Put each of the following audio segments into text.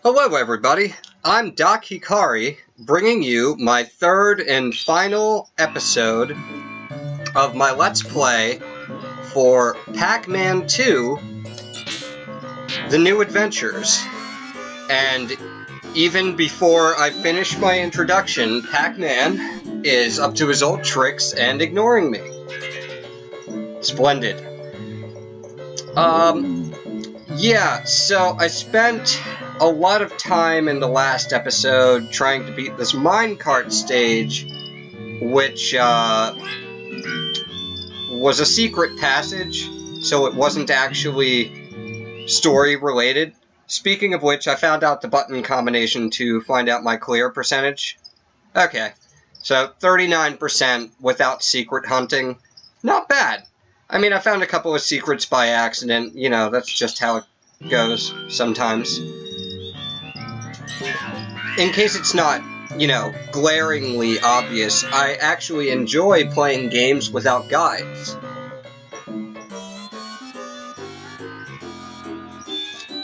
Hello everybody, I'm Doc Hikari, bringing you my third and final episode of my Let's Play for Pac-Man 2, The New Adventures. And even before I finish my introduction, Pac-Man is up to his old tricks and ignoring me. Splendid. Yeah, so I spent a lot of time in the last episode trying to beat this minecart stage, which was a secret passage, so it wasn't actually story related. Speaking of which, I found out the button combination to find out my clear percentage. Okay, so 39% without secret hunting. Not bad. I mean, I found a couple of secrets by accident. You know, that's just how it goes sometimes. In case it's not, you know, glaringly obvious, I actually enjoy playing games without guides.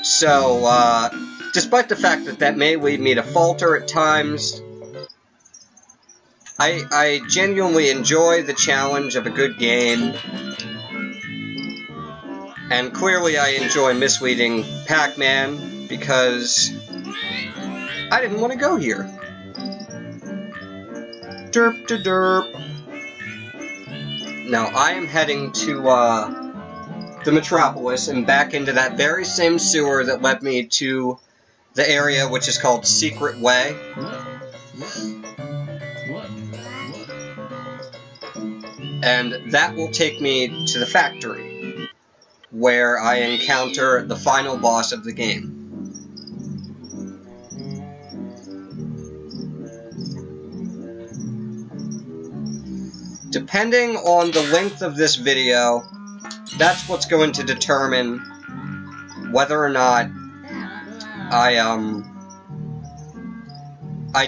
So, despite the fact that that may lead me to falter at times, I genuinely enjoy the challenge of a good game. And clearly I enjoy misleading Pac-Man, because I didn't want to go here. Derp to derp. Now, I am heading to, the Metropolis and back into that very same sewer that led me to the area which is called Secret Way. And that will take me to the factory, where I encounter the final boss of the game. Depending on the length of this video, that's what's going to determine whether or not I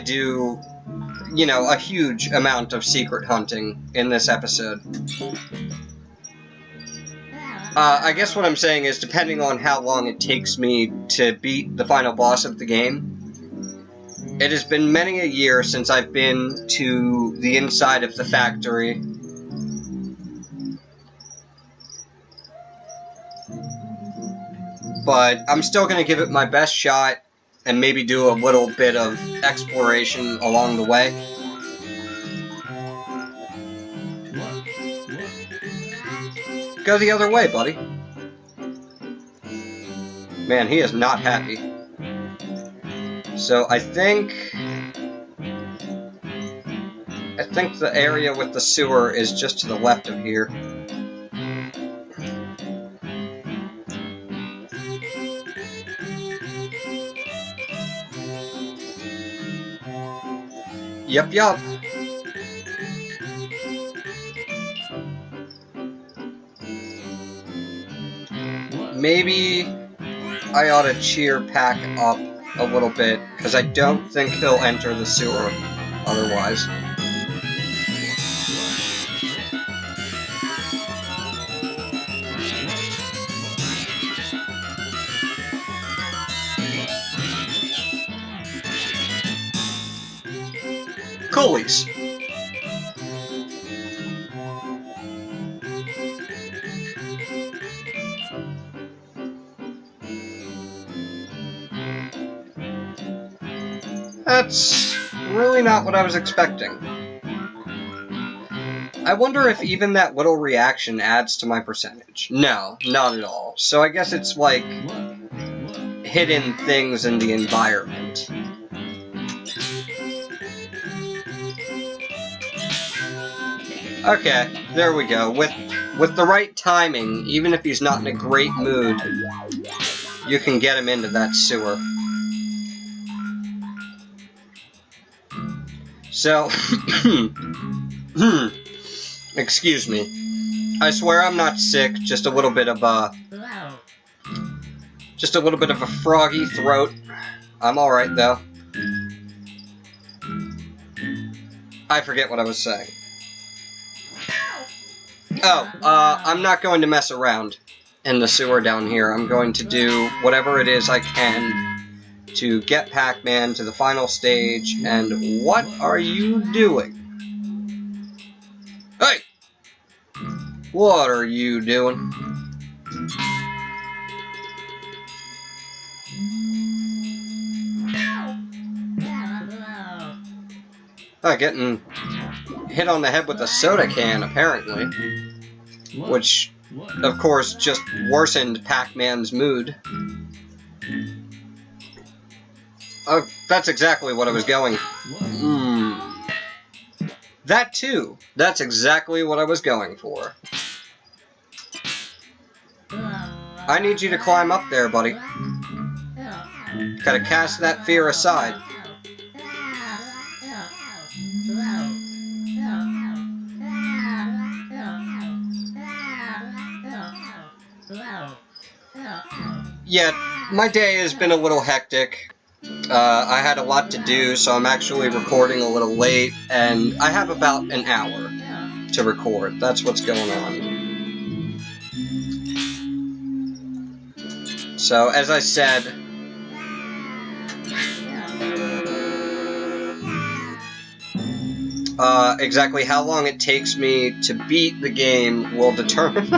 do, you know, a huge amount of secret hunting in this episode. I guess what I'm saying is, depending on how long it takes me to beat the final boss of the game, it has been many a year since I've been to the inside of the factory. But I'm still going to give it my best shot and maybe do a little bit of exploration along the way. Go the other way, buddy. Man, he is not happy. So I think the area with the sewer is just to the left of here. Yup. Maybe I ought to cheer Pac up a little bit, because I don't think he'll enter the sewer otherwise. Coolies. That's really not what I was expecting. I wonder if even that little reaction adds to my percentage. No, not at all. So I guess it's like hidden things in the environment. Okay, there we go. With the right timing, even if he's not in a great mood, you can get him into that sewer. So, excuse me. I swear I'm not sick, just a little bit of a froggy throat. I'm alright though. I forget what I was saying. Oh, I'm not going to mess around in the sewer down here. I'm going to do whatever it is I can to get Pac-Man to the final stage, and what are you doing? Hey! What are you doing? Getting hit on the head with a soda can, apparently. Which, of course, just worsened Pac-Man's mood. Oh, that's exactly what I was going. That too. That's exactly what I was going for. I need you to climb up there, buddy. Gotta cast that fear aside. Yeah, my day has been a little hectic. I had a lot to do, so I'm actually recording a little late, and I have about an hour to record. That's what's going on. So, as I said, exactly how long it takes me to beat the game will determine...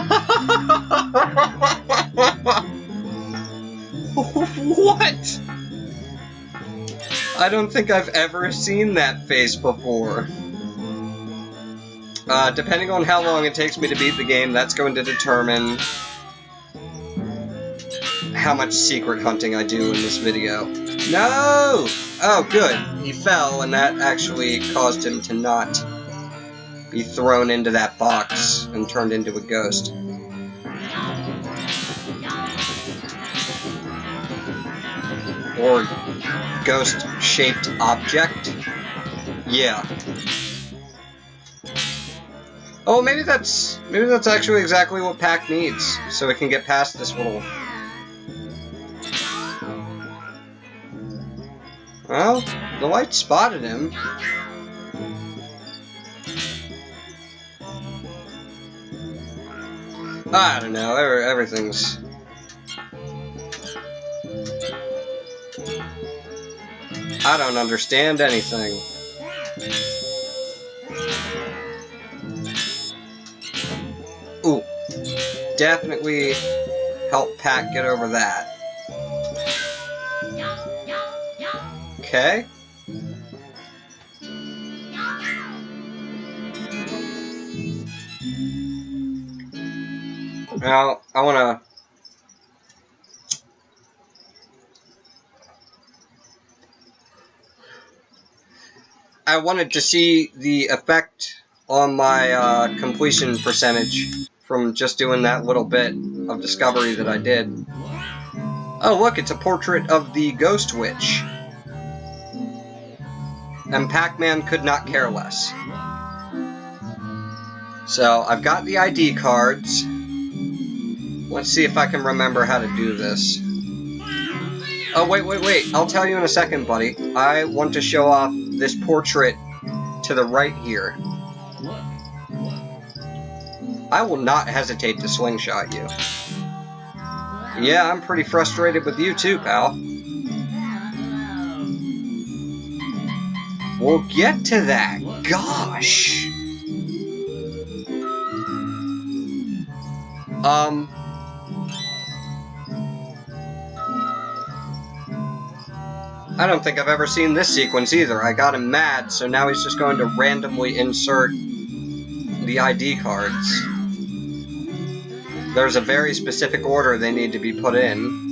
What? I don't think I've ever seen that face before. Depending on how long it takes me to beat the game, that's going to determine how much secret hunting I do in this video. No! Oh, good. He fell, and that actually caused him to not be thrown into that box and turned into a ghost. Or ghost-shaped object. Yeah. Oh, maybe that's actually exactly what Pac needs, so it can get past this little... Well, the light spotted him. I don't know, everything's... I don't understand anything. Ooh. Definitely help Pac get over that. Okay. Now, I wanted to see the effect on my completion percentage from just doing that little bit of discovery that I did. Oh, look, it's a portrait of the Ghost Witch. And Pac-Man could not care less. So, I've got the ID cards. Let's see if I can remember how to do this. Oh, wait. I'll tell you in a second, buddy. I want to show off this portrait to the right here. I will not hesitate to slingshot you. Yeah, I'm pretty frustrated with you too, pal. We'll get to that. Gosh. I don't think I've ever seen this sequence either. I got him mad, so now he's just going to randomly insert the ID cards. There's a very specific order they need to be put in.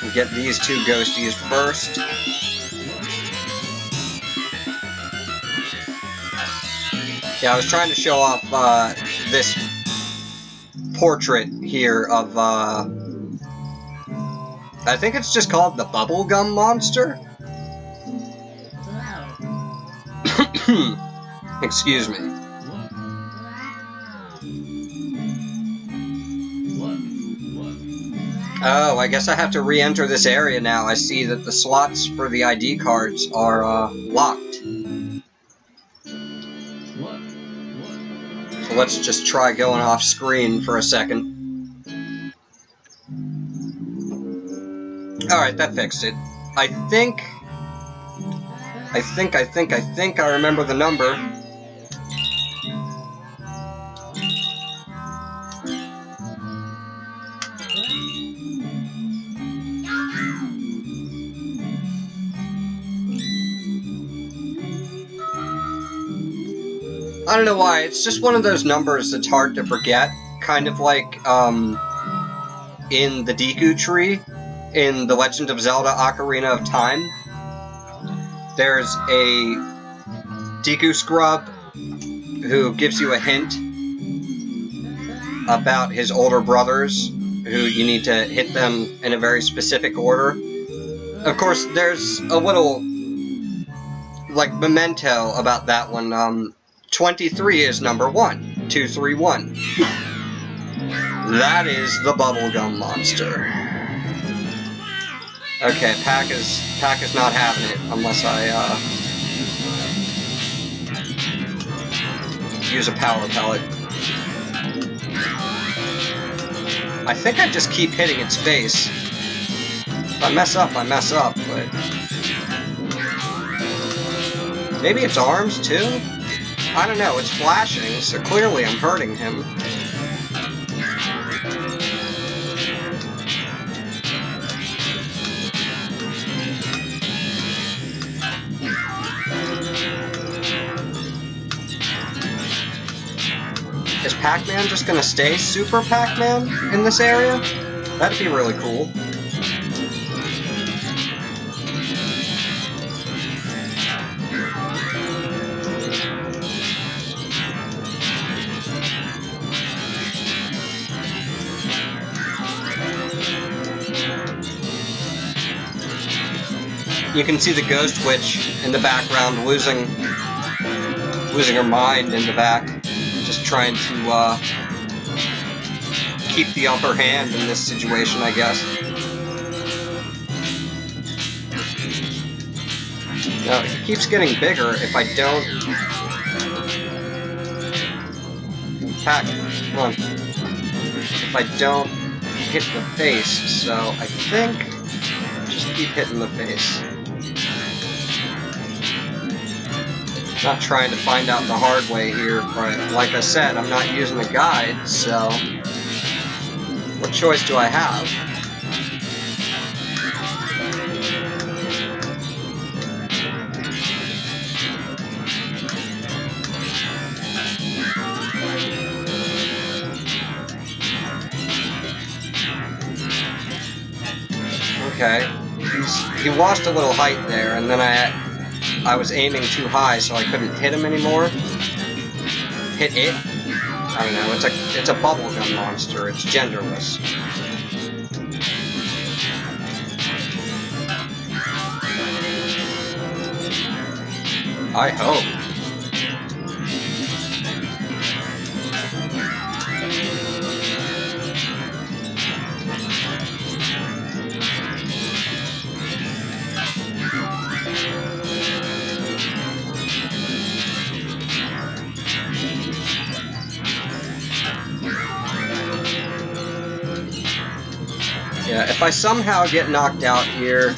We get these two ghosties first. Yeah, I was trying to show off this portrait here of, I think it's just called the Bubblegum Monster? Excuse me. Oh, I guess I have to re-enter this area now. I see that the slots for the ID cards are locked. let's just try going off screen for a second. Alright, that fixed it. I think I remember the number. I don't know why, it's just one of those numbers that's hard to forget. Kind of like, in the Deku tree, in The Legend of Zelda Ocarina of Time. There's a Deku Scrub who gives you a hint about his older brothers, who you need to hit them in a very specific order. Of course, there's a little, like, memento about that one. 23 is number 1. 231. That is the bubblegum monster. Okay, Pac is not having it unless I use a power pellet. I think I just keep hitting its face. If I mess up, but maybe its arms too? I don't know, it's flashing, so clearly I'm hurting him. Is Pac-Man just gonna stay Super Pac-Man in this area? That'd be really cool. You can see the Ghost Witch in the background losing her mind in the back. Just trying to keep the upper hand in this situation, I guess. Now, it keeps getting bigger if I don't... Pac, come on. If I don't hit the face, so I think... just keep hitting the face. Not trying to find out the hard way here, but like I said, I'm not using a guide, so what choice do I have? Okay, he lost a little height there, and then I was aiming too high, so I couldn't hit him anymore. Hit it? I don't know, it's a bubblegum monster, it's genderless. I hope. Yeah, if I somehow get knocked out here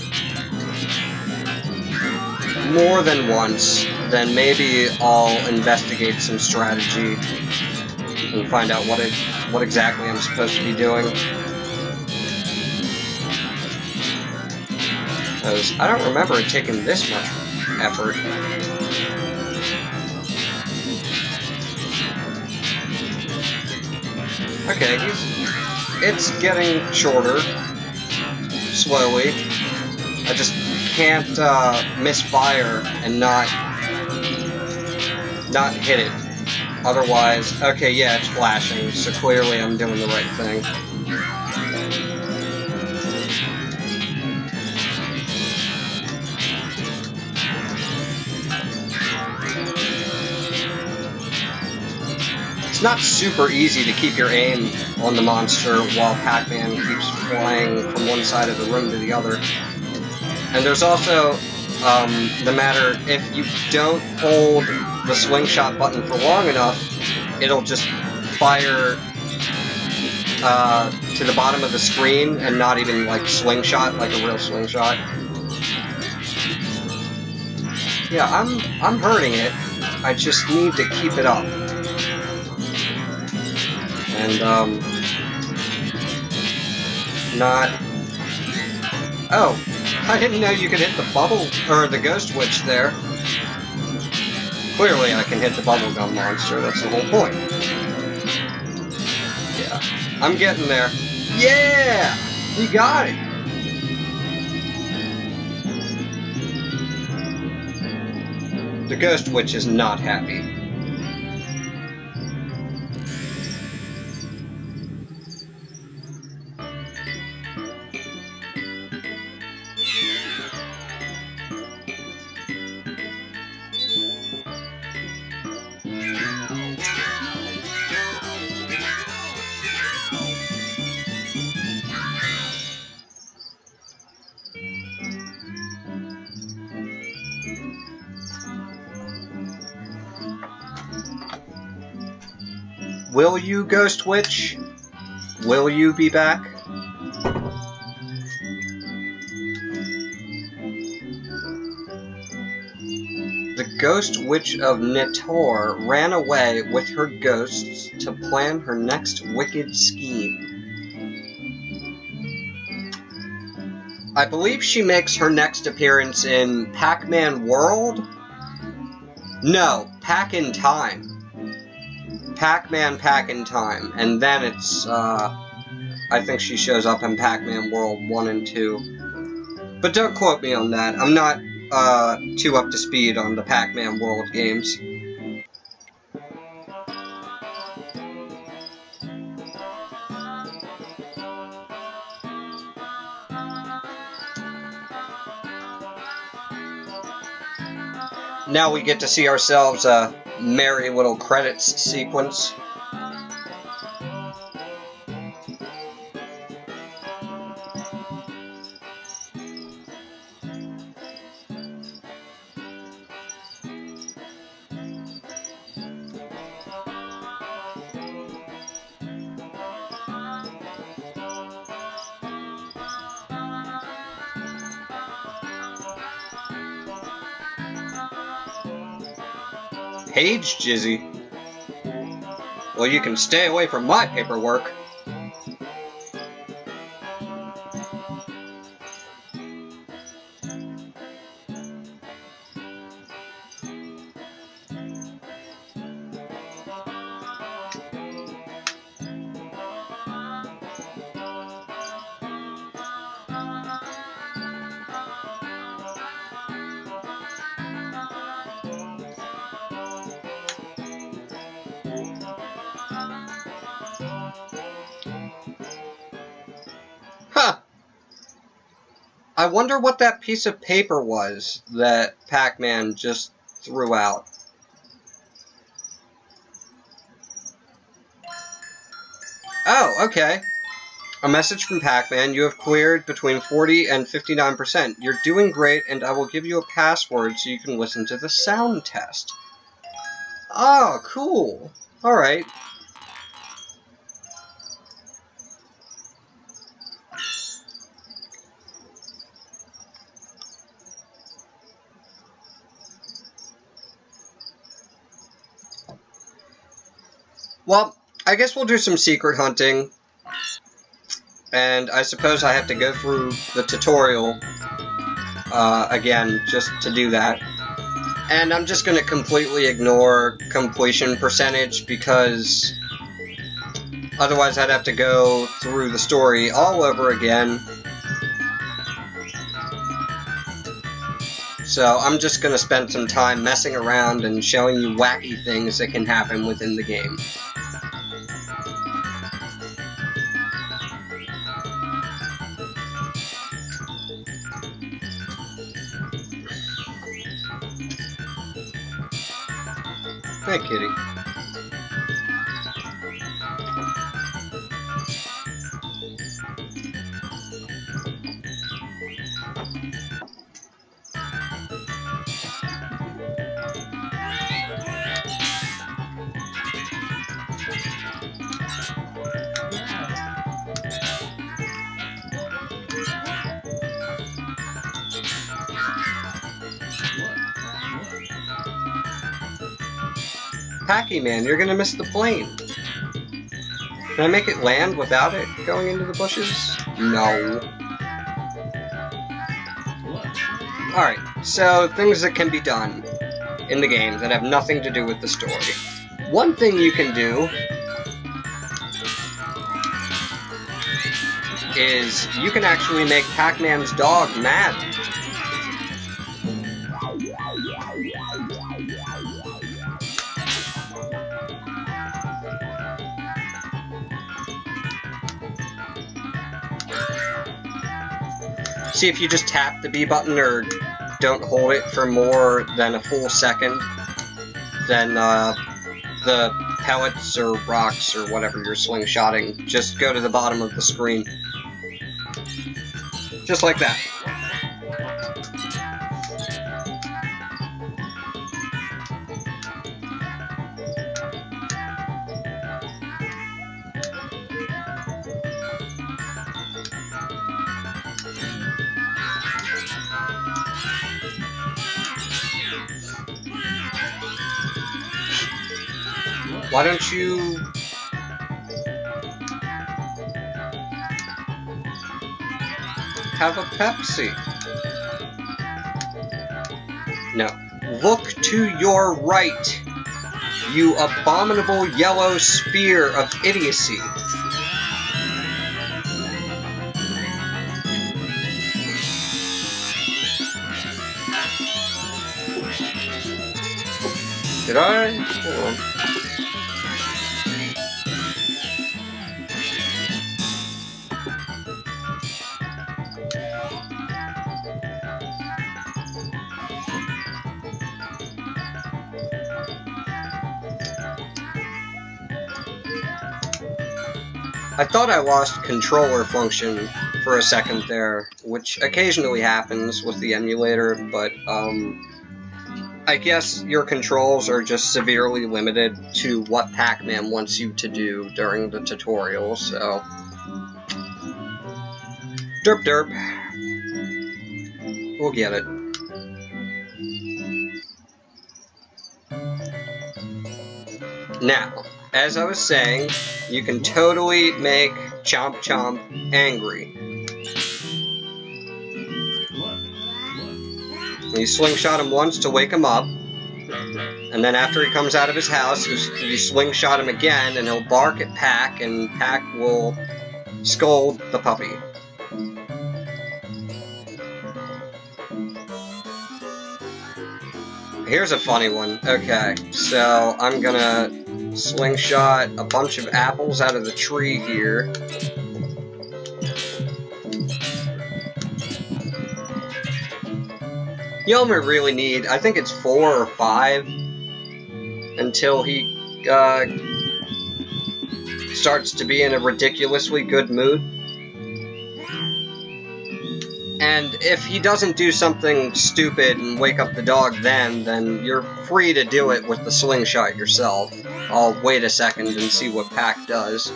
more than once, then maybe I'll investigate some strategy and find out what exactly I'm supposed to be doing. Because I don't remember it taking this much effort. Okay, it's getting shorter, slowly. I just can't misfire and not hit it. Otherwise, okay, yeah, it's flashing, so clearly I'm doing the right thing. It's not super easy to keep your aim on the monster while Pac-Man keeps flying from one side of the room to the other. And there's also the matter, if you don't hold the swing shot button for long enough, it'll just fire to the bottom of the screen and not even like slingshot, like a real slingshot. Yeah, I'm hurting it. I just need to keep it up. And not. Oh, I didn't know you could hit the bubble or the ghost witch there. Clearly, I can hit the bubblegum monster. That's the whole point. Yeah, I'm getting there. Yeah! You got it! The Ghost Witch is not happy. Will you, Ghost Witch? Will you be back? The Ghost Witch of Nitor ran away with her ghosts to plan her next wicked scheme. I believe she makes her next appearance in Pac-Man World? No, Pac in Time. Pac-Man Pac in Time. And then it's, I think she shows up in Pac-Man World 1 and 2. But don't quote me on that. I'm not, too up to speed on the Pac-Man World games. Now we get to see ourselves a merry little credits sequence. Page Jizzy. Well, you can stay away from my paperwork. Huh. I wonder what that piece of paper was that Pac-Man just threw out. Oh, okay. A message from Pac-Man. You have cleared between 40 and 59%. You're doing great, and I will give you a password so you can listen to the sound test. Oh, cool. Alright. Well, I guess we'll do some secret hunting. And I suppose I have to go through the tutorial again just to do that. And I'm just going to completely ignore completion percentage because otherwise I'd have to go through the story all over again. So I'm just going to spend some time messing around and showing you wacky things that can happen within the game. Hey, kitty. Pac-Man, you're gonna miss the plane. Can I make it land without it going into the bushes? No. Alright, so things that can be done in the game that have nothing to do with the story. One thing you can do is you can actually make Pac-Man's dog mad. See, if you just tap the B button or don't hold it for more than a full second, then the pellets or rocks or whatever you're slingshotting just go to the bottom of the screen. Just like that. Why don't you... have a Pepsi? No. Look to your right, you abominable yellow spear of idiocy. Did I? Hold on. I thought I lost controller function for a second there, which occasionally happens with the emulator, but I guess your controls are just severely limited to what Pac-Man wants you to do during the tutorial, so... Derp derp. We'll get it. Now, as I was saying, you can totally make Chomp Chomp angry. You slingshot him once to wake him up, and then after he comes out of his house, you slingshot him again, and he'll bark at Pac, and Pac will scold the puppy. Here's a funny one. Okay, so I'm gonna slingshot a bunch of apples out of the tree here. You only really need, I think it's 4 or 5 until he starts to be in a ridiculously good mood. And if he doesn't do something stupid and wake up the dog then you're free to do it with the slingshot yourself. I'll wait a second and see what Pac does.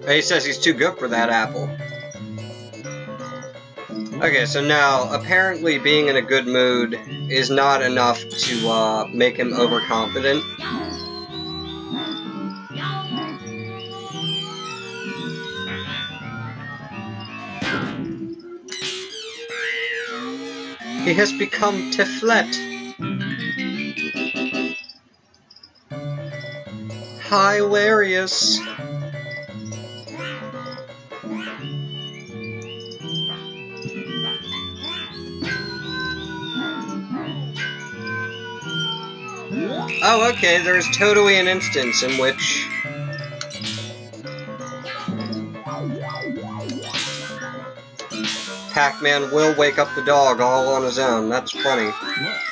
He says he's too good for that apple. Okay, so now, apparently being in a good mood is not enough to make him overconfident. He has become Tiflet. Hilarious. Oh, okay, there's totally an instance in which Pac-Man will wake up the dog all on his own. That's funny.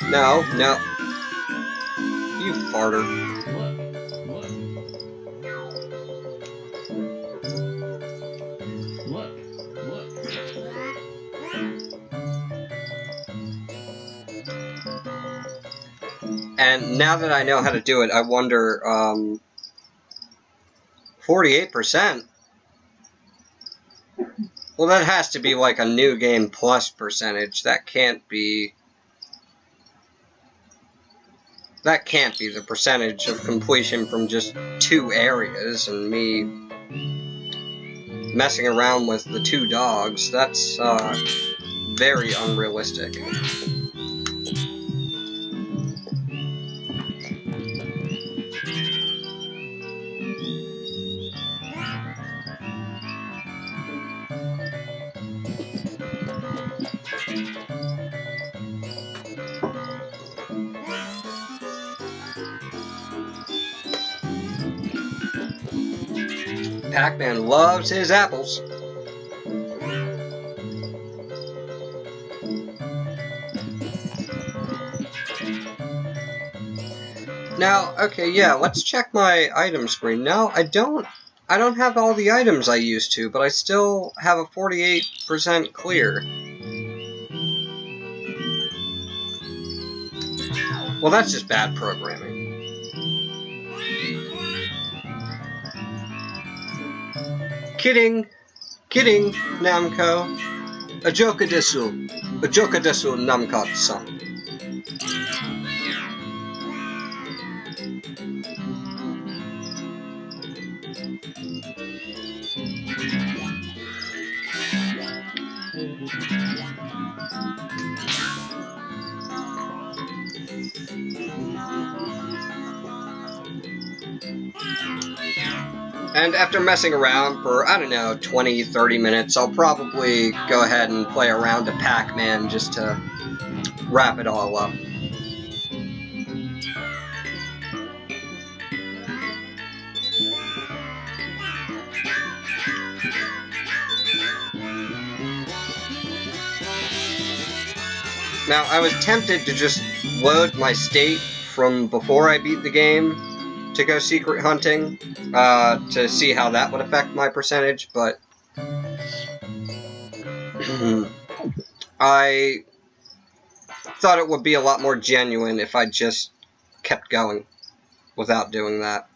No, no. You farter. And now that I know how to do it, I wonder, 48%? Well, that has to be like a new game plus percentage. That can't be the percentage of completion from just 2 areas and me messing around with the 2 dogs. That's very unrealistic. Pac-Man loves his apples. Now, okay, yeah, let's check my item screen. No, I don't have all the items I used to, but I still have a 48% clear. Well, that's just bad programming. Kidding, Namco. A joke desu, Namco-san. And after messing around for, I don't know, 20, 30 minutes, I'll probably go ahead and play a round of Pac-Man just to wrap it all up. Now, I was tempted to just load my state from before I beat the game to go secret hunting, to see how that would affect my percentage, but I thought it would be a lot more genuine if I just kept going without doing that.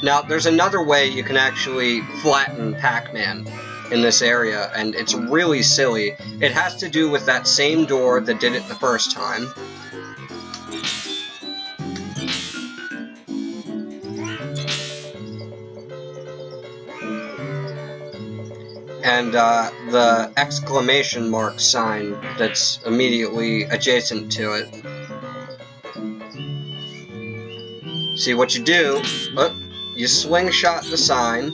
Now, there's another way you can actually flatten Pac-Man in this area, and it's really silly. It has to do with that same door that did it the first time. And the exclamation mark sign that's immediately adjacent to it. See what you do? You slingshot the sign,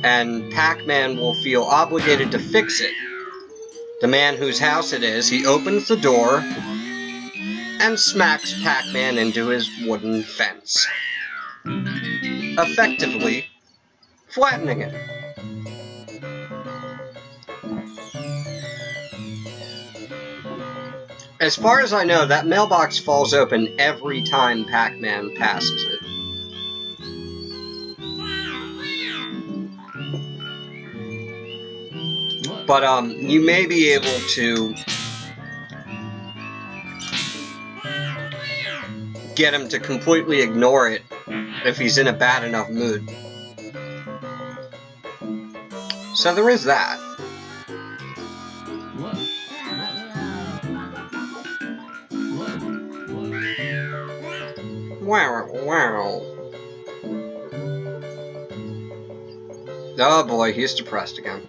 and Pac-Man will feel obligated to fix it. The man whose house it is, he opens the door and smacks Pac-Man into his wooden fence, effectively flattening it. As far as I know, that mailbox falls open every time Pac-Man passes it. But, you may be able to get him to completely ignore it if he's in a bad enough mood. So there is that. Wow. Oh boy, he's depressed again.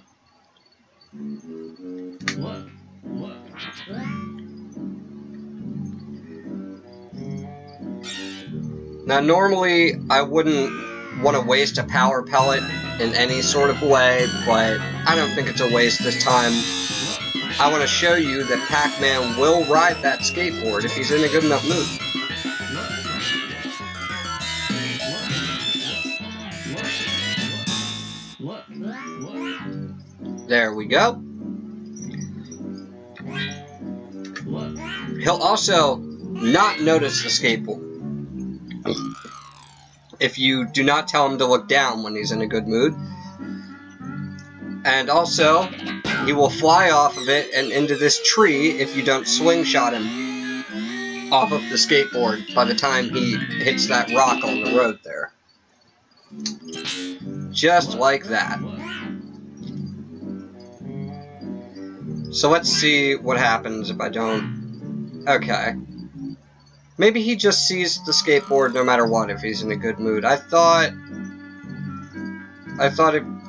Now, normally, I wouldn't want to waste a power pellet in any sort of way, but I don't think it's a waste this time. I want to show you that Pac-Man will ride that skateboard if he's in a good enough mood. There we go. He'll also not notice the skateboard if you do not tell him to look down when he's in a good mood. And also, he will fly off of it and into this tree if you don't slingshot him off of the skateboard by the time he hits that rock on the road there. Just like that. So let's see what happens if I don't... Okay. Maybe he just sees the skateboard no matter what if he's in a good mood. I thought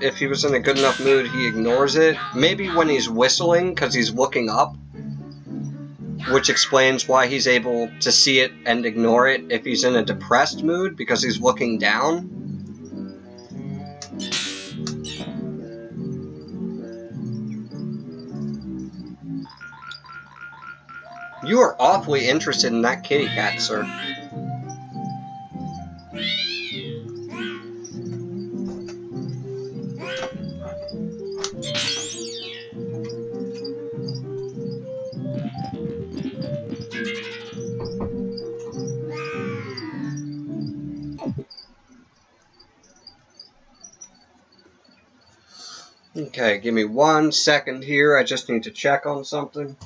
if he was in a good enough mood, he ignores it. Maybe when he's whistling, because he's looking up, which explains why he's able to see it and ignore it if he's in a depressed mood, because he's looking down. You are awfully interested in that kitty cat, sir. Okay, give me 1 second here. I just need to check on something.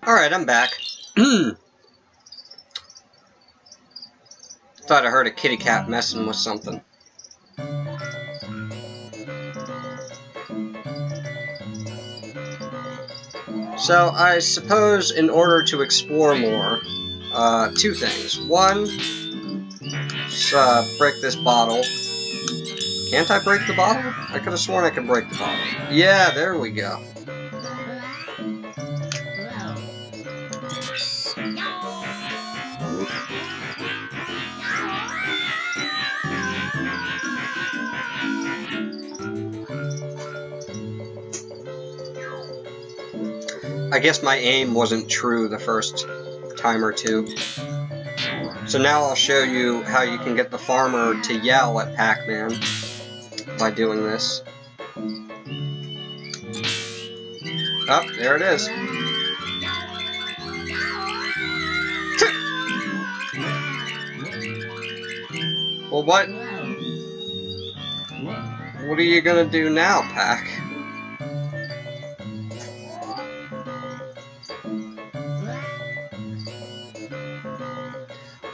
Alright, I'm back. Thought I heard a kitty cat messing with something. So, I suppose in order to explore more, 2 things. 1, let's break this bottle. Can't I break the bottle? I could have sworn I could break the bottle. Yeah, there we go. I guess my aim wasn't true the first time or two. So now I'll show you how you can get the farmer to yell at Pac-Man by doing this. Oh, there it is. Well, what are you gonna do now, Pac?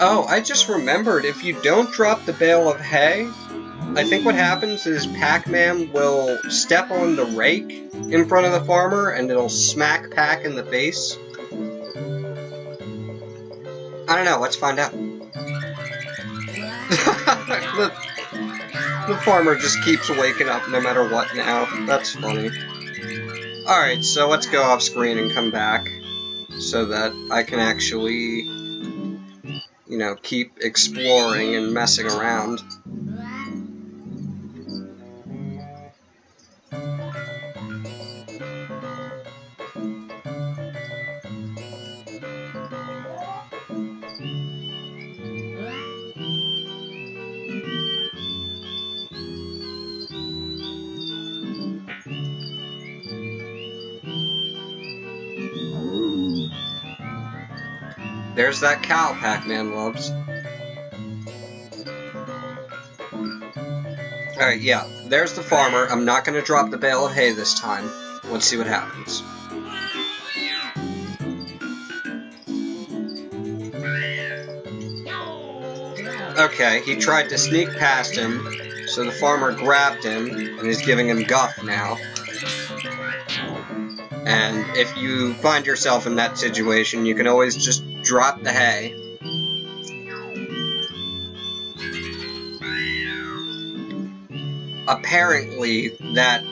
Oh, I just remembered, if you don't drop the bale of hay, I think what happens is Pac-Man will step on the rake in front of the farmer and it'll smack Pac in the face. I don't know, let's find out. The farmer just keeps waking up no matter what now. That's funny. Alright, so let's go off screen and come back so that I can actually, you know, keep exploring and messing around. There's that cow Pac-Man loves. Alright, yeah, there's the farmer. I'm not going to drop the bale of hay this time. Let's see what happens. Okay, he tried to sneak past him, so the farmer grabbed him and is giving him guff now. And if you find yourself in that situation, you can always just drop the hay. Apparently, that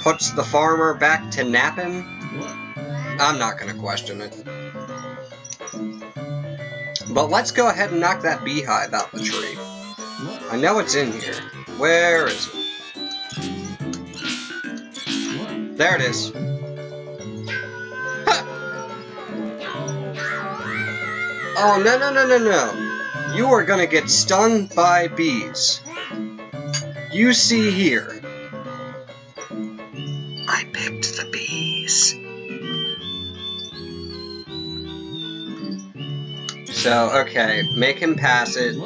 puts the farmer back to napping. I'm not going to question it. But let's go ahead and knock that beehive out the tree. I know it's in here. Where is it? There it is. Ha! Oh, no, no, no, no, no. You are going to get stung by bees. You see here. I picked the bees. So, okay, make him pass it.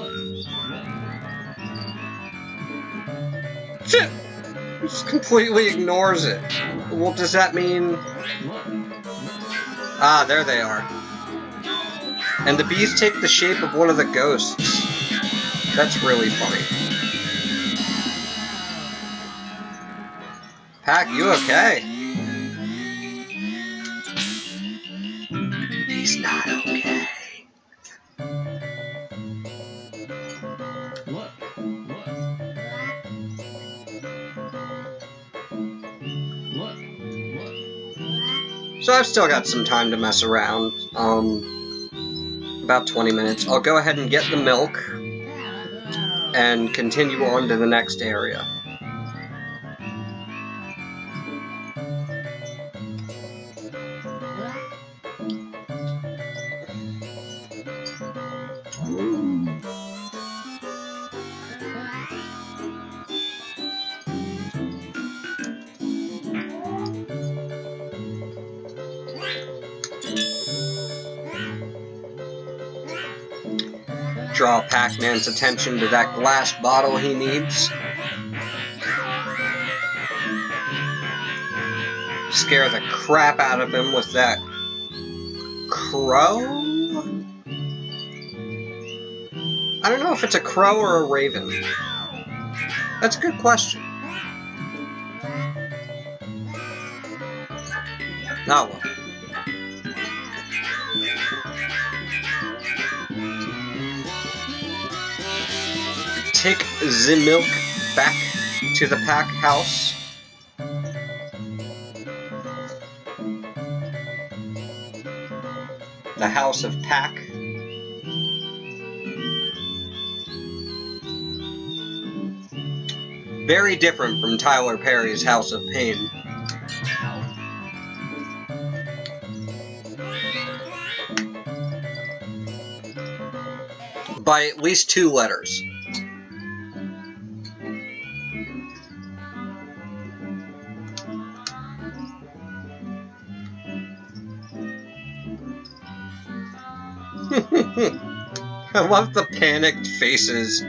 Shit! Just completely ignores it. Well, does that mean... Ah, there they are. And the bees take the shape of one of the ghosts. That's really funny. Pac, you okay? He's not okay. So I've still got some time to mess around. About 20 minutes. I'll go ahead and get the milk and continue on to the next area. Draw Pac-Man's attention to that glass bottle he needs. Scare the crap out of him with that crow? I don't know if it's a crow or a raven. That's a good question. Oh well. Take the milk back to the Pac house. The house of Pac. Very different from Tyler Perry's House of Pain. By at least 2 letters. I love the panicked faces,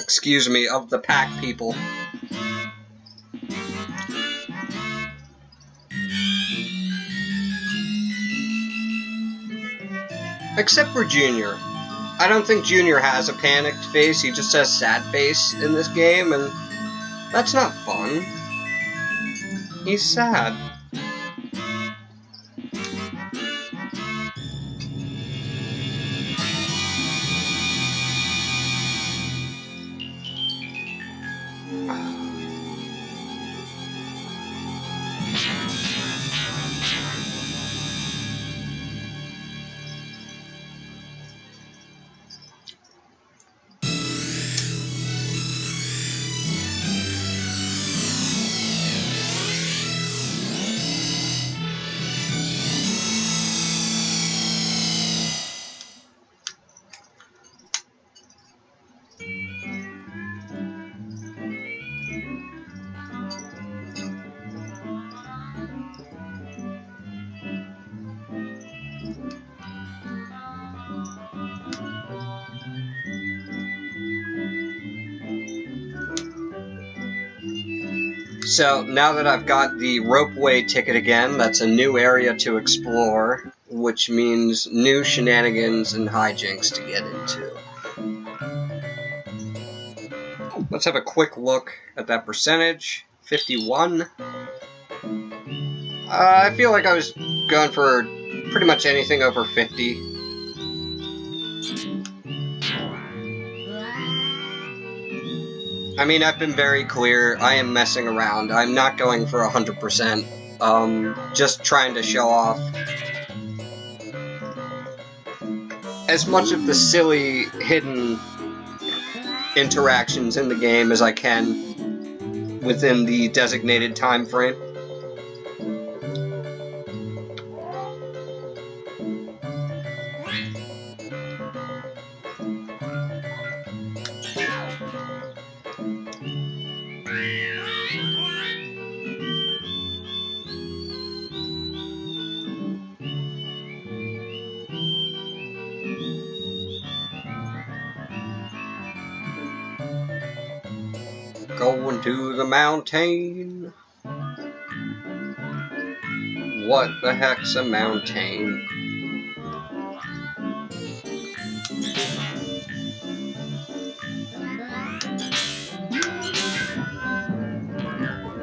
excuse me, of the Pac people. Except for Junior. I don't think Junior has a panicked face, he just has sad face in this game, and that's not fun. He's sad. So, now that I've got the ropeway ticket again, that's a new area to explore. which means new shenanigans and hijinks to get into. Let's have a quick look at that percentage. 51. I feel like I was going for pretty much anything over 50. I mean, I've been very clear. I am messing around. I'm not going for 100%. Just trying to show off as much of the silly, hidden interactions in the game as I can within the designated time frame. Going to the mountain. What the heck's a mountain?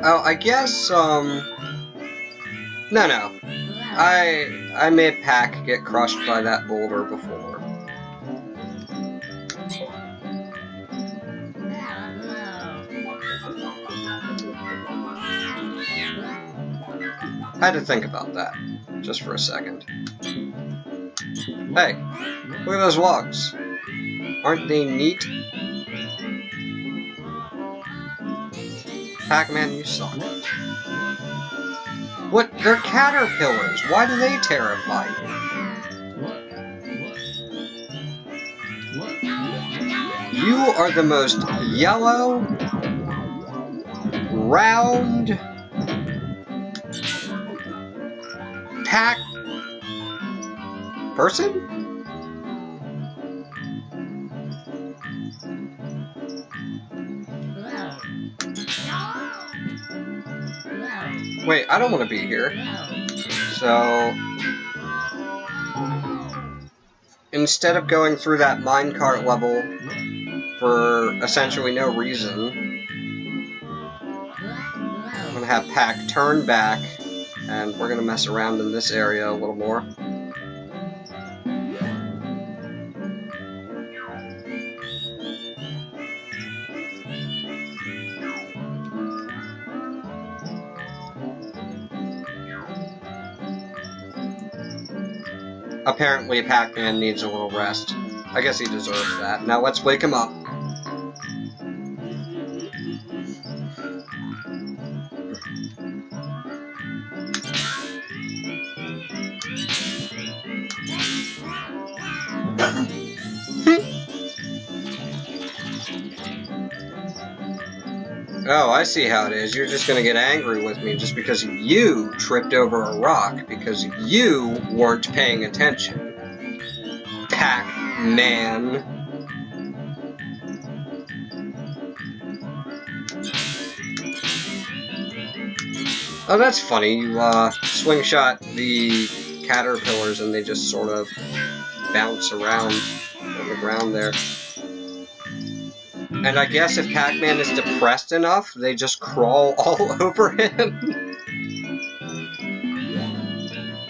Oh, I guess, no. I made Pac get crushed by that boulder before. I had to think about that, just for a second. Hey, look at those logs. Aren't they neat? Pac-Man, you suck. What? They're caterpillars. Why do they terrify you? You are the most yellow, round Pac person? Wait, I don't want to be here. So, instead of going through that minecart level for essentially no reason, I'm going to have Pac turn back, and we're going to mess around in this area a little more. Apparently, Pac-Man needs a little rest. I guess he deserves that. Now let's wake him up. Oh, I see how it is. You're just gonna get angry with me just because you tripped over a rock because you weren't paying attention. Pac-Man. Oh, that's funny. You, swing shot the caterpillars and they just sort of bounce around on the ground there. And I guess if Pac-Man is depressed enough, they just crawl all over him.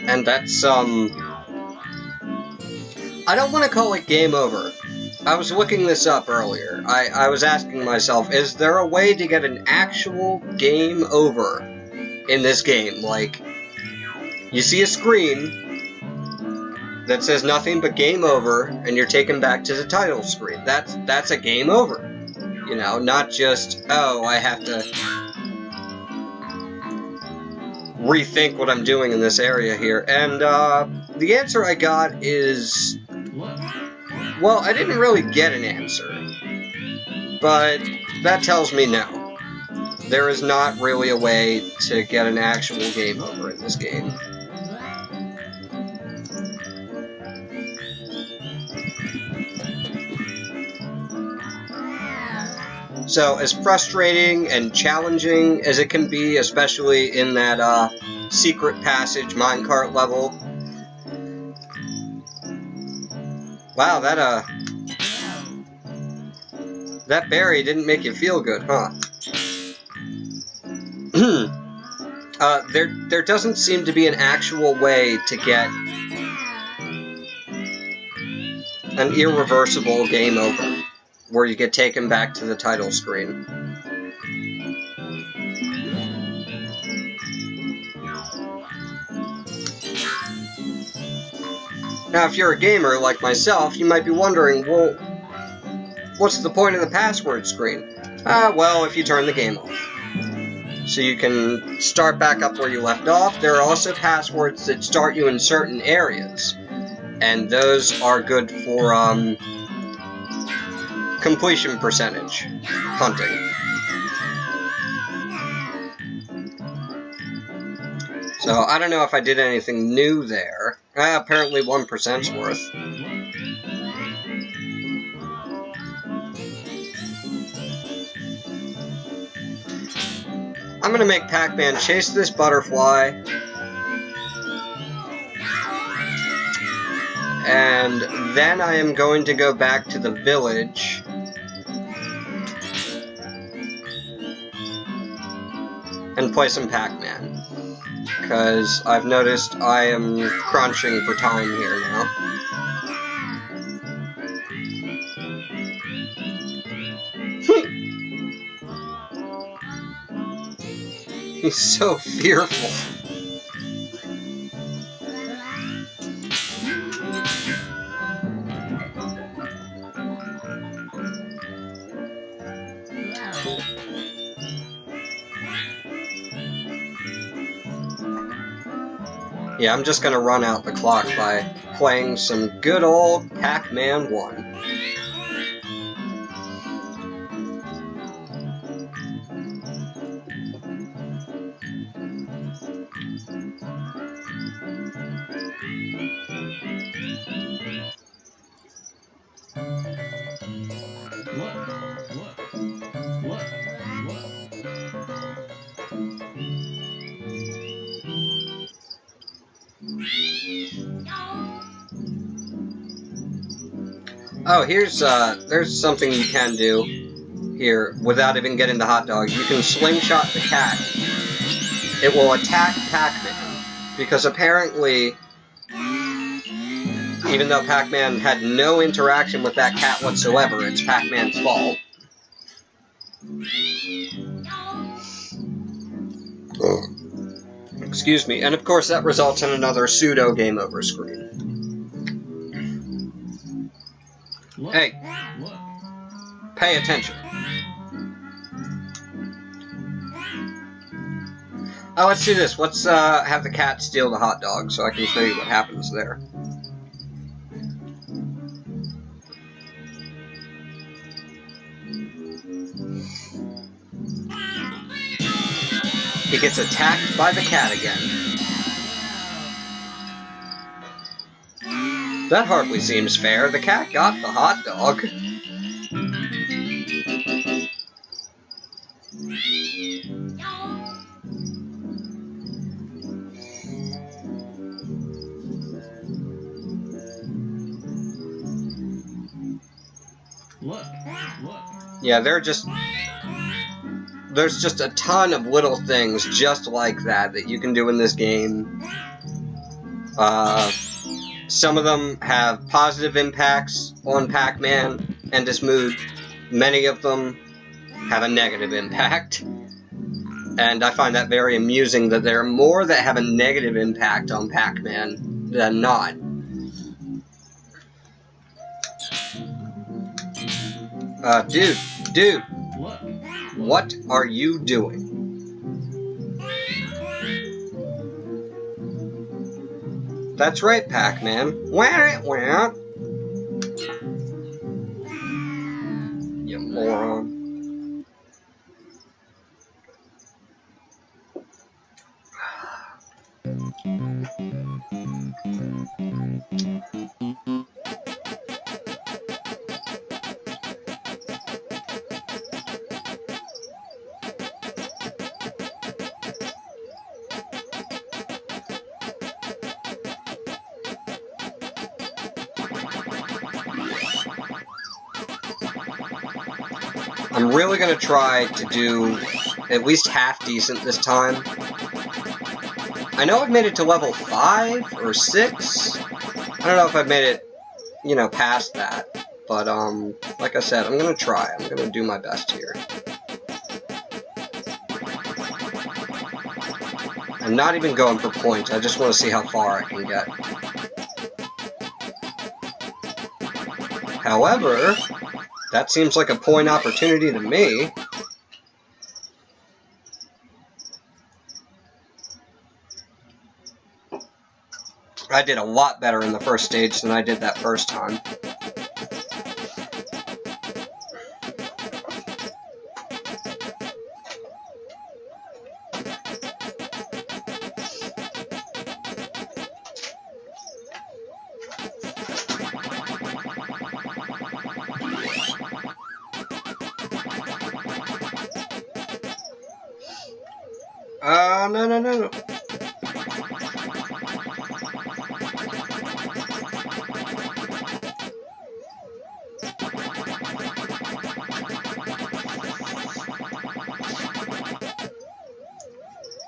And that's, I don't want to call it game over. I was looking this up earlier. I was asking myself, is there a way to get an actual game over in this game? Like, you see a screen that says nothing but game over, and you're taken back to the title screen. That's a game over. You know, not just, oh, I have to rethink what I'm doing in this area here. And, the answer I got is, well, I didn't really get an answer. But that tells me no. There is not really a way to get an actual game over in this game. So, as frustrating and challenging as it can be, especially in that secret passage minecart level, Wow, that berry didn't make you feel good, huh? There doesn't seem to be an actual way to get an irreversible game over, where you get taken back to the title screen. Now, if you're a gamer like myself, you might be wondering, well, what's the point of the password screen? Well, if you turn the game off. So you can start back up where you left off. There are also passwords that start you in certain areas, and those are good for completion percentage hunting. So I don't know if I did anything new there. Apparently 1%'s worth. I'm gonna make Pac-Man chase this butterfly. And then I am going to go back to the village. And play some Pac-Man. Because I've noticed I am crunching for time here now. He's so fearful. Yeah, I'm just gonna run out the clock by playing some good old Pac-Man 1. Oh, there's something you can do here without even getting the hot dog. You can slingshot the cat. It will attack Pac-Man, because apparently, even though Pac-Man had no interaction with that cat whatsoever, it's Pac-Man's fault. Excuse me, and of course that results in another pseudo game over screen. Hey, pay attention. Oh, let's do this. Let's have the cat steal the hot dog so I can show you what happens there. He gets attacked by the cat again. That hardly seems fair. The cat got the hot dog. Look. Yeah, there's just a ton of little things just like that you can do in this game. Some of them have positive impacts on Pac-Man and his mood. Many of them have a negative impact. And I find that very amusing that there are more that have a negative impact on Pac-Man than not. Dude, what are you doing? That's right, Pac-Man. You moron. I'm really going to try to do at least half decent this time. I know I've made it to level 5 or 6. I don't know if I've made it, you know, past that. But, like I said, I'm going to try. I'm going to do my best here. I'm not even going for points. I just want to see how far I can get. However, that seems like a point opportunity to me. I did a lot better in the first stage than I did that first time. No.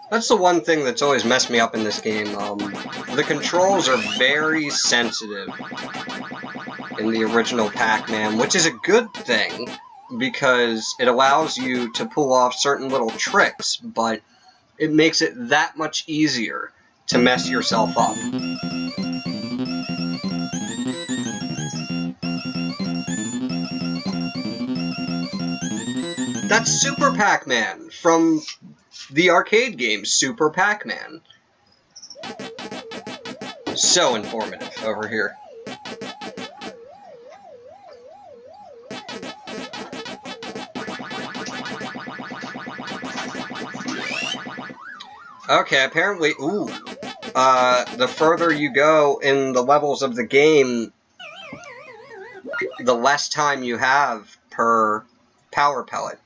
That's the one thing that's always messed me up in this game. The controls are very sensitive in the original Pac-Man, which is a good thing because it allows you to pull off certain little tricks, but it makes it that much easier to mess yourself up. That's Super Pac-Man from the arcade game Super Pac-Man. So informative over here. Okay, apparently, the further you go in the levels of the game, the less time you have per power pellet.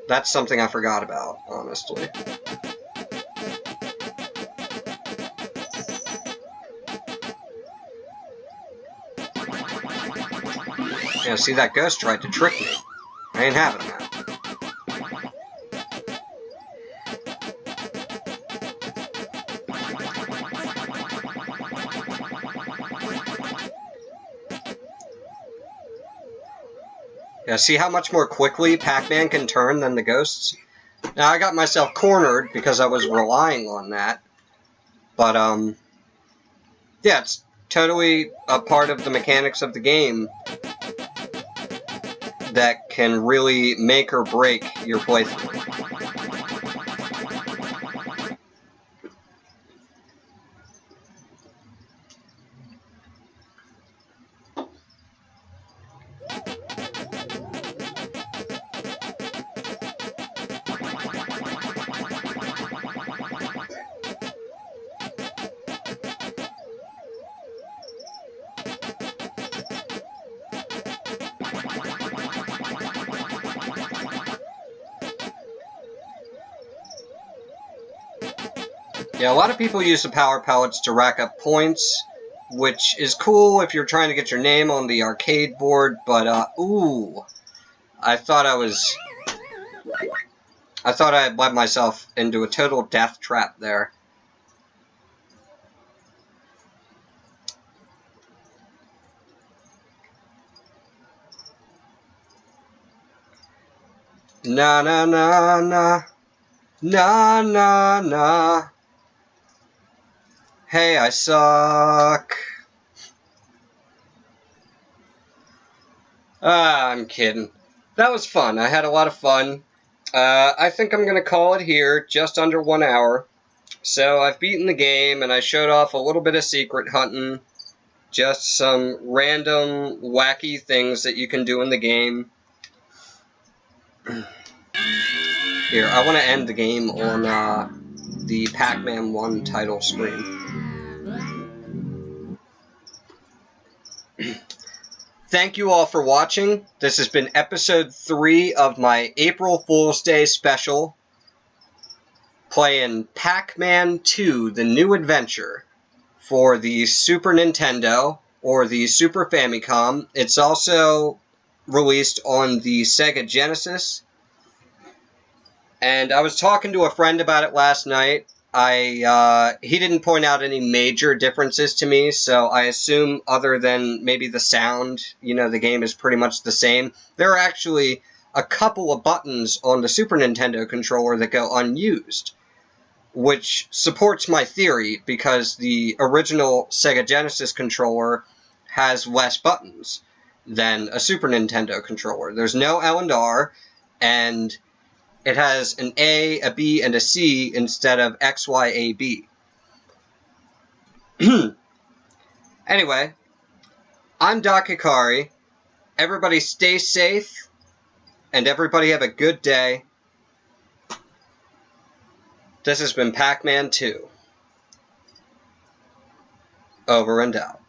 That's something I forgot about, honestly. Yeah, see, that ghost tried to trick me. I ain't having that. Yeah, see how much more quickly Pac-Man can turn than the ghosts? Now, I got myself cornered because I was relying on that. But, yeah, it's totally a part of the mechanics of the game that can really make or break your playthrough. Yeah, a lot of people use the power pellets to rack up points, which is cool if you're trying to get your name on the arcade board, but, I thought I had led myself into a total death trap there. Na na na na. Na na na. Hey, I suck. I'm kidding. That was fun. I had a lot of fun. I think I'm going to call it here, just under 1 hour. So I've beaten the game, and I showed off a little bit of secret hunting. Just some random, wacky things that you can do in the game. Here, I want to end the game on the Pac-Man 1 title screen. Thank you all for watching. This has been episode 3 of my April Fool's Day special, playing Pac-Man 2, The New Adventure, for the Super Nintendo, or the Super Famicom. It's also released on the Sega Genesis. And I was talking to a friend about it last night. He didn't point out any major differences to me, so I assume other than maybe the sound, the game is pretty much the same. There are actually a couple of buttons on the Super Nintendo controller that go unused, which supports my theory because the original Sega Genesis controller has less buttons than a Super Nintendo controller. There's no L and R, and it has an A, a B, and a C instead of X, Y, A, B. Anyway, I'm Doc Hikari. Everybody stay safe, and everybody have a good day. This has been Pac-Man 2. Over and out.